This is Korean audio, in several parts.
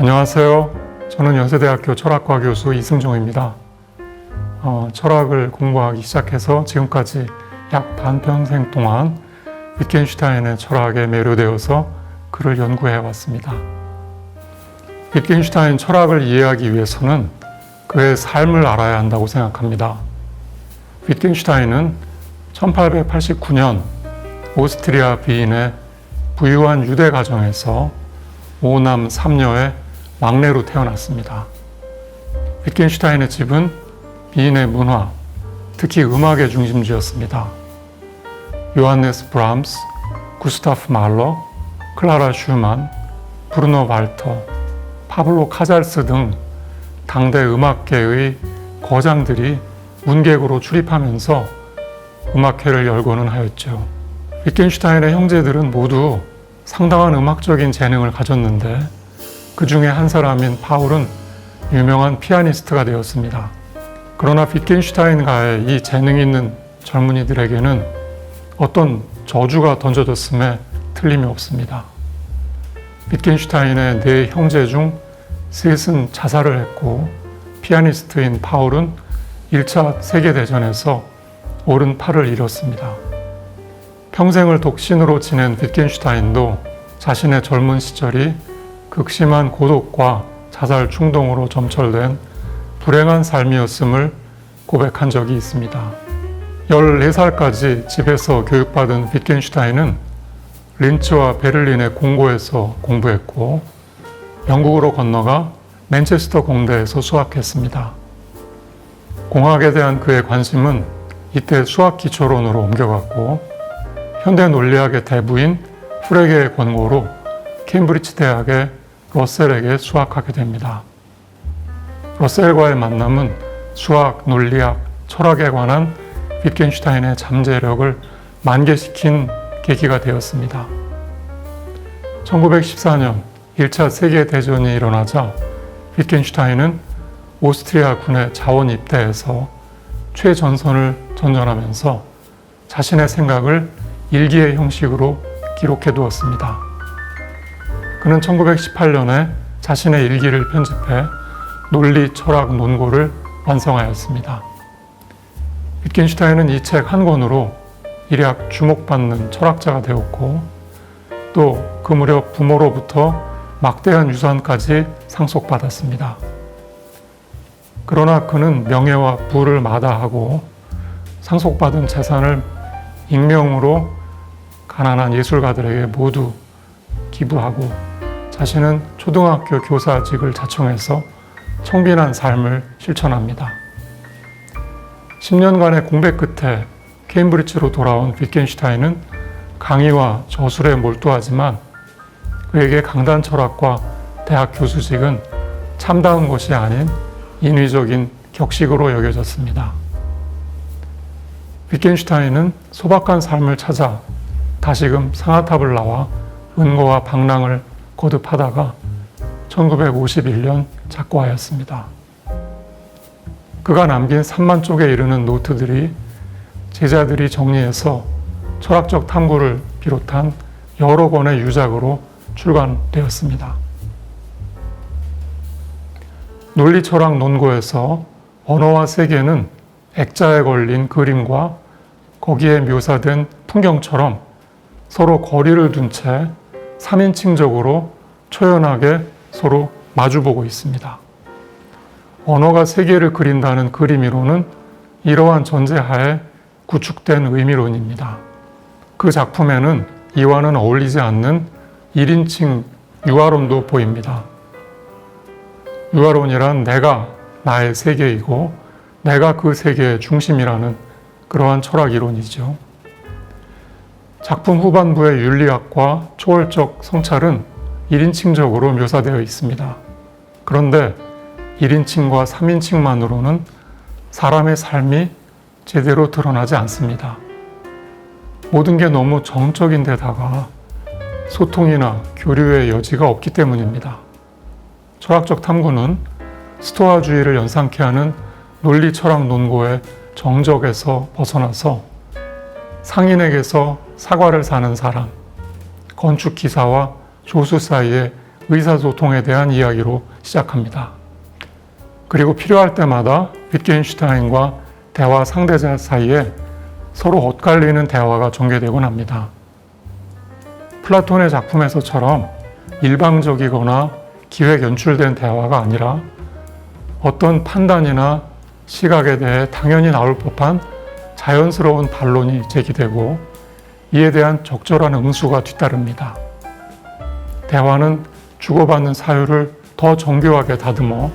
안녕하세요. 저는 연세대학교 철학과 교수 이승종입니다. 철학을 공부하기 시작해서 지금까지 약 반평생 동안 위트겐슈타인의 철학에 매료되어서 그를 연구해 왔습니다. 위트겐슈타인 철학을 이해하기 위해서는 그의 삶을 알아야 한다고 생각합니다. 위트겐슈타인은 1889년 오스트리아 비인의 부유한 유대 가정에서 5남 3녀의 막내로 태어났습니다. 위트겐슈타인의 집은 비인의 문화, 특히 음악의 중심지였습니다. 요하네스 브람스, 구스타프 말러, 클라라 슈만, 브루노 발터, 파블로 카잘스 등 당대 음악계의 거장들이 문객으로 출입하면서 음악회를 열고는 하였죠. 위트겐슈타인의 형제들은 모두 상당한 음악적인 재능을 가졌는데 그 중에 한 사람인 파울은 유명한 피아니스트가 되었습니다. 그러나 위트겐슈타인과의 이 재능 있는 젊은이들에게는 어떤 저주가 던져졌음에 틀림이 없습니다. 위트겐슈타인의 네 형제 중 셋은 자살을 했고 피아니스트인 파울은 1차 세계대전에서 오른팔을 잃었습니다. 평생을 독신으로 지낸 위트겐슈타인도 자신의 젊은 시절이 극심한 고독과 자살 충동으로 점철된 불행한 삶이었음을 고백한 적이 있습니다. 14살까지 집에서 교육받은 위트겐슈타인은 린츠와 베를린의 공고에서 공부했고 영국으로 건너가 맨체스터 공대에서 수학했습니다. 공학에 대한 그의 관심은 이때 수학 기초론으로 옮겨갔고 현대 논리학의 대부인 프레게의 권고로 케임브리지 대학의 러셀에게 수학하게 됩니다. 러셀과의 만남은 수학, 논리학, 철학에 관한 위트겐슈타인의 잠재력을 만개시킨 계기가 되었습니다. 1914년 1차 세계대전이 일어나자 위트겐슈타인은 오스트리아 군의 자원 입대에서 최전선을 전전하면서 자신의 생각을 일기의 형식으로 기록해 두었습니다. 그는 1918년에 자신의 일기를 편집해 논리, 철학, 논고를 완성하였습니다. 위트겐슈타인은 이 책 한 권으로 일약 주목받는 철학자가 되었고 또 그 무렵 부모로부터 막대한 유산까지 상속받았습니다. 그러나 그는 명예와 부를 마다하고 상속받은 재산을 익명으로 가난한 예술가들에게 모두 기부하고 자신은 초등학교 교사직을 자청해서 청빈한 삶을 실천합니다. 10년간의 공백 끝에 케임브리지로 돌아온 위트겐슈타인은 강의와 저술에 몰두하지만 그에게 강단 철학과 대학 교수직은 참다운 것이 아닌 인위적인 격식으로 여겨졌습니다. 위트겐슈타인은 소박한 삶을 찾아 다시금 상아탑을 나와 은고와 방랑을 거듭하다가 1951년 작고하였습니다. 그가 남긴 3만 쪽에 이르는 노트들이 제자들이 정리해서 철학적 탐구를 비롯한 여러 권의 유작으로 출간되었습니다. 논리철학 논고에서 언어와 세계는 액자에 걸린 그림과 거기에 묘사된 풍경처럼 서로 거리를 둔 채 3인칭적으로 초연하게 서로 마주보고 있습니다. 언어가 세계를 그린다는 그림이론은 이러한 전제하에 구축된 의미론입니다. 그 작품에는 이와는 어울리지 않는 1인칭 유아론도 보입니다. 유아론이란 내가 나의 세계이고 내가 그 세계의 중심이라는 그러한 철학 이론이죠. 작품 후반부의 윤리학과 초월적 성찰은 1인칭적으로 묘사되어 있습니다. 그런데 1인칭과 3인칭만으로는 사람의 삶이 제대로 드러나지 않습니다. 모든 게 너무 정적인 데다가 소통이나 교류의 여지가 없기 때문입니다. 철학적 탐구는 스토아주의를 연상케 하는 논리 철학 논고의 정적에서 벗어나서 상인에게서 사과를 사는 사람, 건축 기사와 조수 사이의 의사소통에 대한 이야기로 시작합니다. 그리고 필요할 때마다 위트겐슈타인과 대화 상대자 사이에 서로 엇갈리는 대화가 전개되곤 합니다. 플라톤의 작품에서처럼 일방적이거나 기획 연출된 대화가 아니라 어떤 판단이나 시각에 대해 당연히 나올 법한 자연스러운 반론이 제기되고 이에 대한 적절한 응수가 뒤따릅니다. 대화는 주고받는 사유를 더 정교하게 다듬어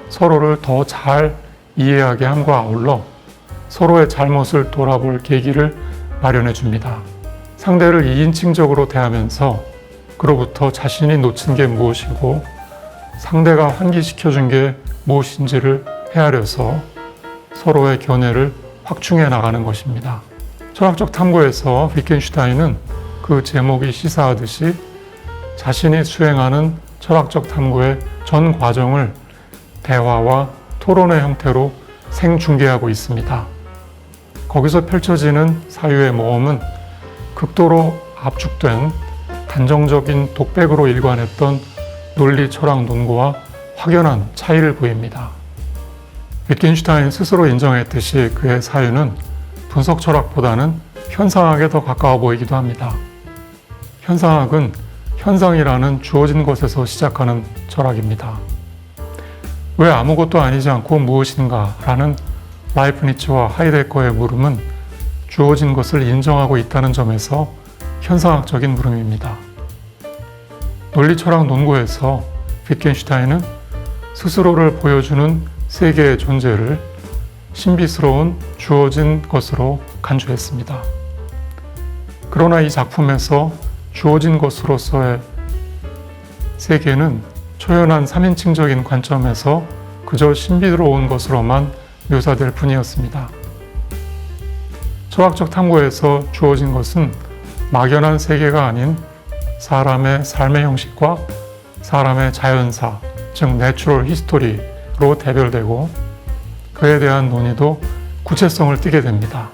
서로를 더 잘 이해하게 함과 아울러 서로의 잘못을 돌아볼 계기를 마련해 줍니다. 상대를 2인칭적으로 대하면서 그로부터 자신이 놓친 게 무엇이고 상대가 환기시켜준 게 무엇인지를 헤아려서 서로의 견해를 확충해 나가는 것입니다. 철학적 탐구에서 위트겐슈타인은 그 제목이 시사하듯이 자신이 수행하는 철학적 탐구의 전 과정을 대화와 토론의 형태로 생중계하고 있습니다. 거기서 펼쳐지는 사유의 모험은 극도로 압축된 단정적인 독백으로 일관했던 논리 철학 논구와 확연한 차이를 보입니다. 위트겐슈타인 스스로 인정했듯이 그의 사유는 분석 철학보다는 현상학에 더 가까워 보이기도 합니다. 현상학은 현상이라는 주어진 것에서 시작하는 철학입니다. 왜 아무것도 아니지 않고 무엇인가 라는 라이프니츠와 하이데거의 물음은 주어진 것을 인정하고 있다는 점에서 현상학적인 물음입니다. 논리철학 논구에서 위트겐슈타인은 스스로를 보여주는 세계의 존재를 신비스러운 주어진 것으로 간주했습니다. 그러나 이 작품에서 주어진 것으로서의 세계는 초연한 3인칭적인 관점에서 그저 신비로운 것으로만 묘사될 뿐이었습니다. 철학적 탐구에서 주어진 것은 막연한 세계가 아닌 사람의 삶의 형식과 사람의 자연사, 즉 내추럴 히스토리로 대별되고 그에 대한 논의도 구체성을 띠게 됩니다.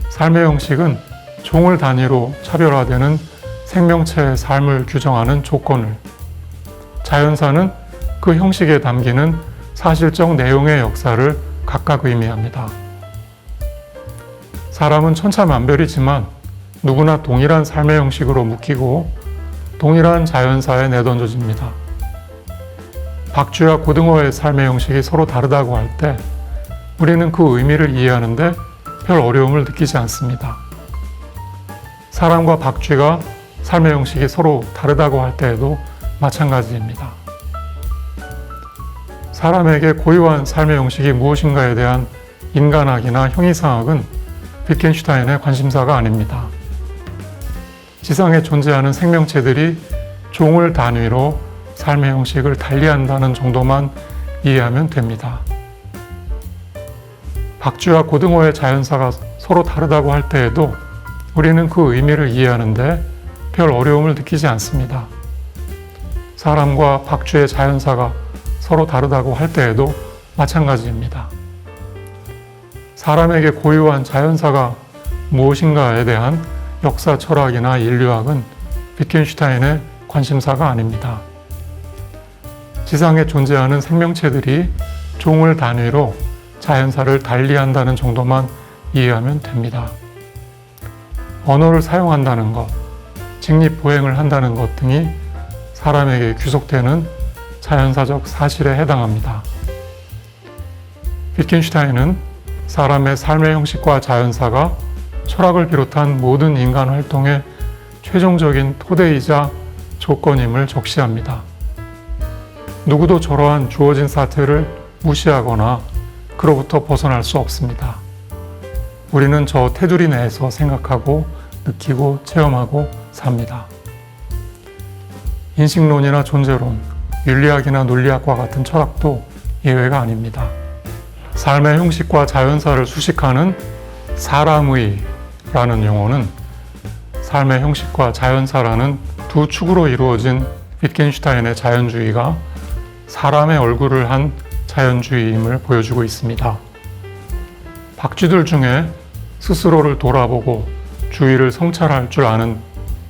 삶의 형식은 종을 단위로 차별화되는 생명체의 삶을 규정하는 조건을, 자연사는 그 형식에 담기는 사실적 내용의 역사를 각각 의미합니다. 사람은 천차만별이지만 누구나 동일한 삶의 형식으로 묶이고 동일한 자연사에 내던져집니다. 박쥐와 고등어의 삶의 형식이 서로 다르다고 할 때 우리는 그 의미를 이해하는데 별 어려움을 느끼지 않습니다. 사람과 박쥐가 삶의 형식이 서로 다르다고 할 때에도 마찬가지입니다. 사람에게 고유한 삶의 형식이 무엇인가에 대한 인간학이나 형이상학은 위트겐슈타인의 관심사가 아닙니다. 지상에 존재하는 생명체들이 종을 단위로 삶의 형식을 달리한다는 정도만 이해하면 됩니다. 박쥐와 고등어의 자연사가 서로 다르다고 할 때에도 우리는 그 의미를 이해하는데 별 어려움을 느끼지 않습니다. 사람과 박쥐의 자연사가 서로 다르다고 할 때에도 마찬가지입니다. 사람에게 고유한 자연사가 무엇인가에 대한 역사 철학이나 인류학은 위트겐슈타인의 관심사가 아닙니다. 지상에 존재하는 생명체들이 종을 단위로 자연사를 달리한다는 정도만 이해하면 됩니다. 언어를 사용한다는 것, 직립보행을 한다는 것 등이 사람에게 귀속되는 자연사적 사실에 해당합니다. 위트겐슈타인은 사람의 삶의 형식과 자연사가 철학을 비롯한 모든 인간 활동의 최종적인 토대이자 조건임을 적시합니다. 누구도 저러한 주어진 사태를 무시하거나 그로부터 벗어날 수 없습니다. 우리는 저 테두리 내에서 생각하고 느끼고 체험하고 삽니다. 인식론이나 존재론, 윤리학이나 논리학과 같은 철학도 예외가 아닙니다. 삶의 형식과 자연사를 수식하는 사람의라는 용어는 삶의 형식과 자연사라는 두 축으로 이루어진 위트겐슈타인의 자연주의가 사람의 얼굴을 한 자연주의임을 보여주고 있습니다. 박쥐들 중에 스스로를 돌아보고 주위를 성찰할 줄 아는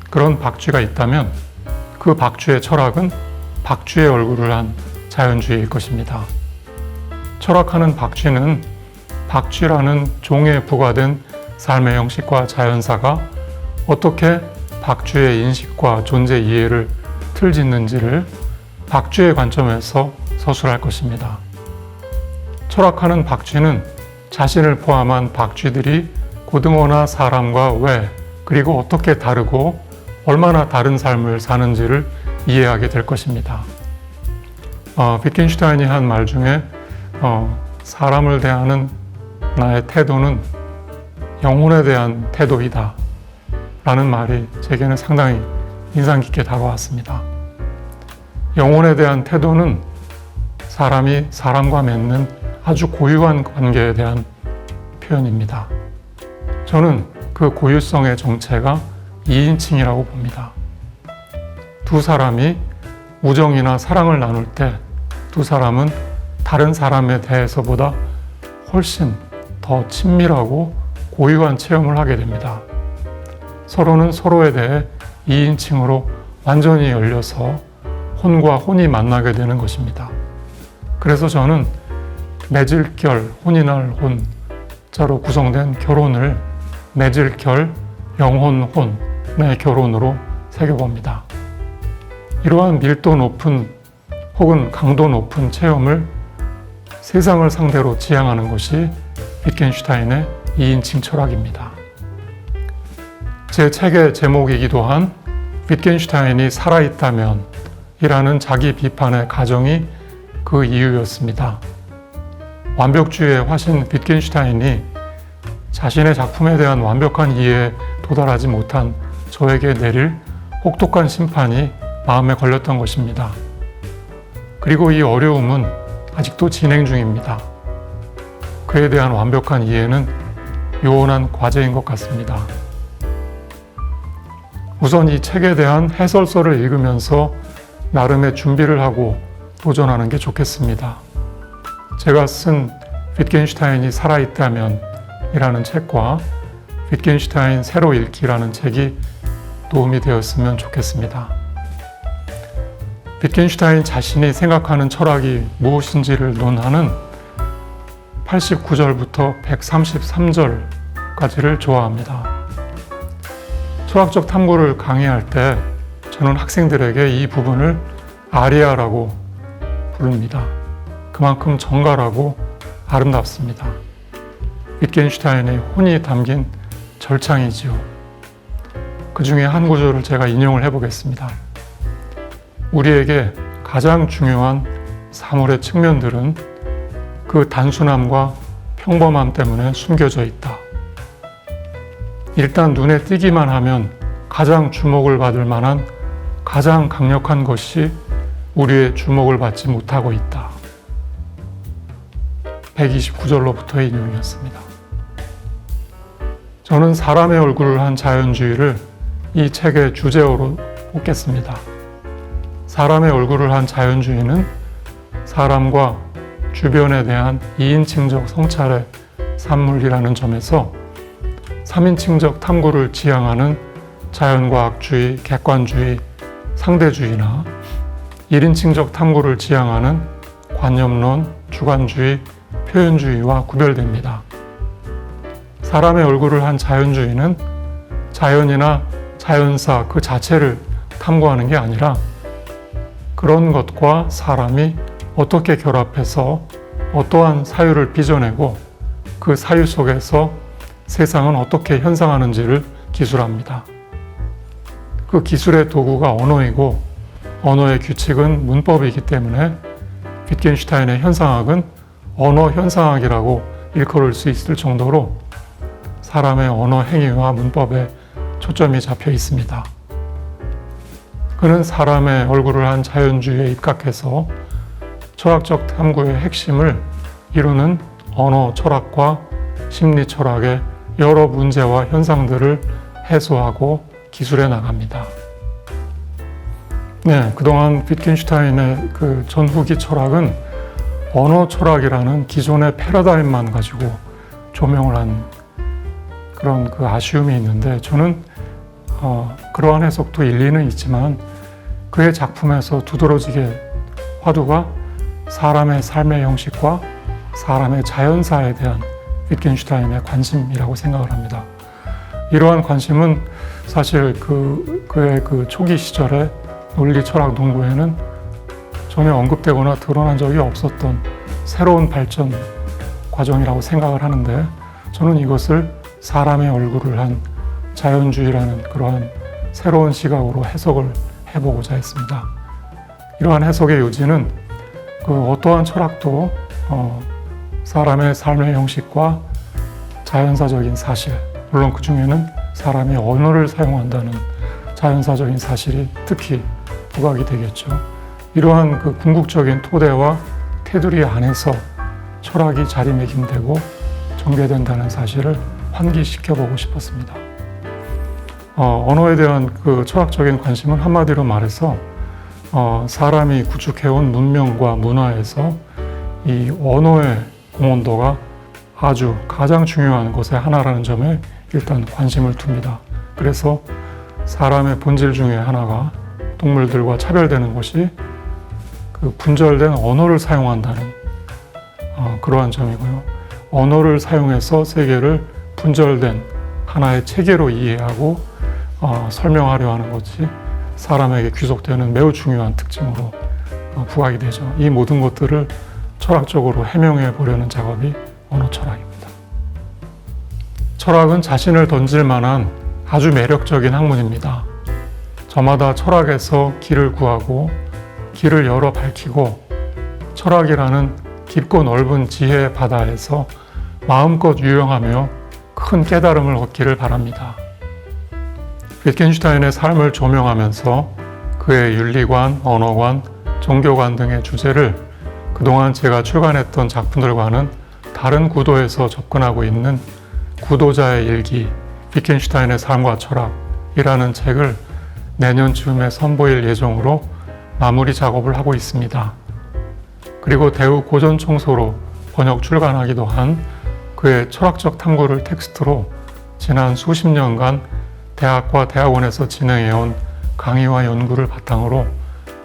그런 박쥐가 있다면 그 박쥐의 철학은 박쥐의 얼굴을 한 자연주의일 것입니다. 철학하는 박쥐는 박쥐라는 종에 부과된 삶의 형식과 자연사가 어떻게 박쥐의 인식과 존재 이해를 틀짓는지를 박쥐의 관점에서 서술할 것입니다. 철학하는 박쥐는 자신을 포함한 박쥐들이 고등어나 사람과 왜, 그리고 어떻게 다르고 얼마나 다른 삶을 사는지를 이해하게 될 것입니다. 비트겐슈타인이 한 말 중에 사람을 대하는 나의 태도는 영혼에 대한 태도이다 라는 말이 제게는 상당히 인상 깊게 다가왔습니다. 영혼에 대한 태도는 사람이 사람과 맺는 아주 고유한 관계에 대한 표현입니다. 저는 그 고유성의 정체가 2인칭이라고 봅니다. 두 사람이 우정이나 사랑을 나눌 때 두 사람은 다른 사람에 대해서보다 훨씬 더 친밀하고 고유한 체험을 하게 됩니다. 서로는 서로에 대해 2인칭으로 완전히 열려서 혼과 혼이 만나게 되는 것입니다. 그래서 저는 맺을결, 혼이 날 혼자로 구성된 결혼을 맺을결, 영혼, 혼의 결혼으로 새겨봅니다. 이러한 밀도 높은 혹은 강도 높은 체험을 세상을 상대로 지향하는 것이 비트겐슈타인의 2인칭 철학입니다. 제 책의 제목이기도 한 비트겐슈타인이 살아있다면 이라는 자기 비판의 가정이 그 이유였습니다. 완벽주의의 화신 비트겐슈타인이 자신의 작품에 대한 완벽한 이해에 도달하지 못한 저에게 내릴 혹독한 심판이 마음에 걸렸던 것입니다. 그리고 이 어려움은 아직도 진행 중입니다. 그에 대한 완벽한 이해는 요원한 과제인 것 같습니다. 우선 이 책에 대한 해설서를 읽으면서 나름의 준비를 하고 도전하는 게 좋겠습니다. 제가 쓴 비트겐슈타인이 살아있다면 이라는 책과 비트겐슈타인 새로 읽기라는 책이 도움이 되었으면 좋겠습니다. 비트겐슈타인 자신이 생각하는 철학이 무엇인지를 논하는 89절부터 133절까지를 좋아합니다. 철학적 탐구를 강의할 때 저는 학생들에게 이 부분을 아리아라고 부릅니다. 그만큼 정갈하고 아름답습니다. 비트겐슈타인의 혼이 담긴 절창이지요. 그 중에 한 구절을 제가 인용을 해보겠습니다. 우리에게 가장 중요한 사물의 측면들은 그 단순함과 평범함 때문에 숨겨져 있다. 일단 눈에 띄기만 하면 가장 주목을 받을 만한 가장 강력한 것이 우리의 주목을 받지 못하고 있다. 129절로부터의 인용이었습니다. 저는 사람의 얼굴을 한 자연주의를 이 책의 주제어로 뽑겠습니다. 사람의 얼굴을 한 자연주의는 사람과 주변에 대한 2인칭적 성찰의 산물이라는 점에서 3인칭적 탐구를 지향하는 자연과학주의, 객관주의, 상대주의나 1인칭적 탐구를 지향하는 관념론, 주관주의, 표현주의와 구별됩니다. 사람의 얼굴을 한 자연주의는 자연이나 자연사 그 자체를 탐구하는 게 아니라 그런 것과 사람이 어떻게 결합해서 어떠한 사유를 빚어내고 그 사유 속에서 세상은 어떻게 현상하는지를 기술합니다. 그 기술의 도구가 언어이고 언어의 규칙은 문법이기 때문에 비트겐슈타인의 현상학은 언어 현상학이라고 일컬을 수 있을 정도로 사람의 언어 행위와 문법에 초점이 잡혀 있습니다. 그는 사람의 얼굴을 한 자연주의에 입각해서 철학적 탐구의 핵심을 이루는 언어 철학과 심리 철학의 여러 문제와 현상들을 해소하고 기술해 나갑니다. 네, 그동안 비트겐슈타인의 그 전후기 철학은 언어 철학이라는 기존의 패러다임만 가지고 조명을 한 그런 그 아쉬움이 있는데 저는 그러한 해석도 일리는 있지만 그의 작품에서 두드러지게 화두가 사람의 삶의 형식과 사람의 자연사에 대한 위트겐슈타인의 관심이라고 생각을 합니다. 이러한 관심은 사실 그의 그 초기 시절의 논리 철학 농구에는 전혀 언급되거나 드러난 적이 없었던 새로운 발전 과정이라고 생각을 하는데, 저는 이것을 사람의 얼굴을 한 자연주의라는 그러한 새로운 시각으로 해석을 해보고자 했습니다. 이러한 해석의 요지는 어떠한 철학도 사람의 삶의 형식과 자연사적인 사실, 물론 그 중에는 사람이 언어를 사용한다는 자연사적인 사실이 특히 부각이 되겠죠. 이러한 그 궁극적인 토대와 테두리 안에서 철학이 자리매김되고 전개된다는 사실을 환기시켜보고 싶었습니다. 언어에 대한 그 철학적인 관심은 한마디로 말해서 사람이 구축해온 문명과 문화에서 이 언어의 공헌도가 아주 가장 중요한 것의 하나라는 점에 일단 관심을 둡니다. 그래서 사람의 본질 중에 하나가 동물들과 차별되는 것이 그 분절된 언어를 사용한다는 그러한 점이고요. 언어를 사용해서 세계를 분절된 하나의 체계로 이해하고 설명하려 하는 것이 사람에게 귀속되는 매우 중요한 특징으로 부각이 되죠. 이 모든 것들을 철학적으로 해명해 보려는 작업이 언어 철학입니다. 철학은 자신을 던질 만한 아주 매력적인 학문입니다. 저마다 철학에서 길을 구하고 길을 열어 밝히고 철학이라는 깊고 넓은 지혜의 바다에서 마음껏 유영하며 큰 깨달음을 얻기를 바랍니다. 위트겐슈타인의 삶을 조명하면서 그의 윤리관, 언어관, 종교관 등의 주제를 그동안 제가 출간했던 작품들과는 다른 구도에서 접근하고 있는 구도자의 일기, 위트겐슈타인의 삶과 철학이라는 책을 내년쯤에 선보일 예정으로 마무리 작업을 하고 있습니다. 그리고 대우 고전총소로 번역 출간하기도 한 그의 철학적 탐구를 텍스트로 지난 수십 년간 대학과 대학원에서 진행해온 강의와 연구를 바탕으로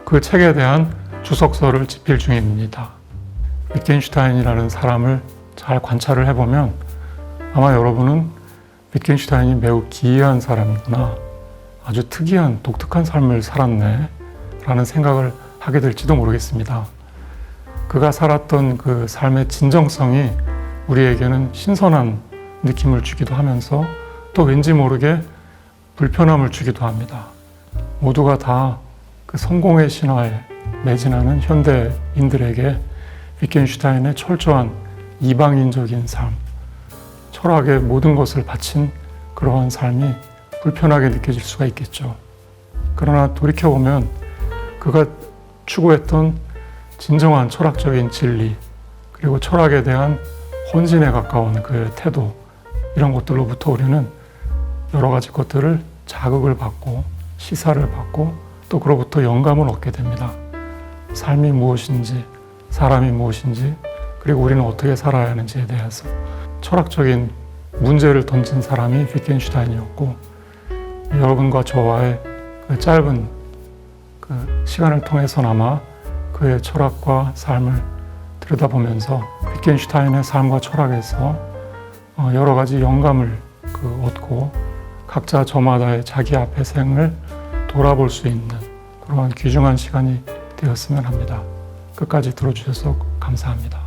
그 책에 대한 주석서를 집필 중입니다. 위트겐슈타인이라는 사람을 잘 관찰을 해보면 아마 여러분은 위트겐슈타인이 매우 기이한 사람이구나, 아주 특이한 독특한 삶을 살았네 라는 생각을 하게 될지도 모르겠습니다. 그가 살았던 그 삶의 진정성이 우리에게는 신선한 느낌을 주기도 하면서 또 왠지 모르게 불편함을 주기도 합니다. 모두가 다 그 성공의 신화에 매진하는 현대인들에게 위트겐슈타인의 철저한 이방인적인 삶, 철학에 모든 것을 바친 그러한 삶이 불편하게 느껴질 수가 있겠죠. 그러나 돌이켜보면 그가 추구했던 진정한 철학적인 진리, 그리고 철학에 대한 헌신에 가까운 그의 태도, 이런 것들로부터 우리는 여러 가지 것들을 자극을 받고 시사를 받고 또 그로부터 영감을 얻게 됩니다. 삶이 무엇인지, 사람이 무엇인지, 그리고 우리는 어떻게 살아야 하는지에 대해서 철학적인 문제를 던진 사람이 위트겐슈타인이었고, 여러분과 저와의 그 짧은 그 시간을 통해서나마 그의 철학과 삶을 들여다보면서 위트겐슈타인의 삶과 철학에서 여러 가지 영감을 얻고 각자 저마다의 자기 앞의 생을 돌아볼 수 있는 그러한 귀중한 시간이 되었으면 합니다. 끝까지 들어주셔서 감사합니다.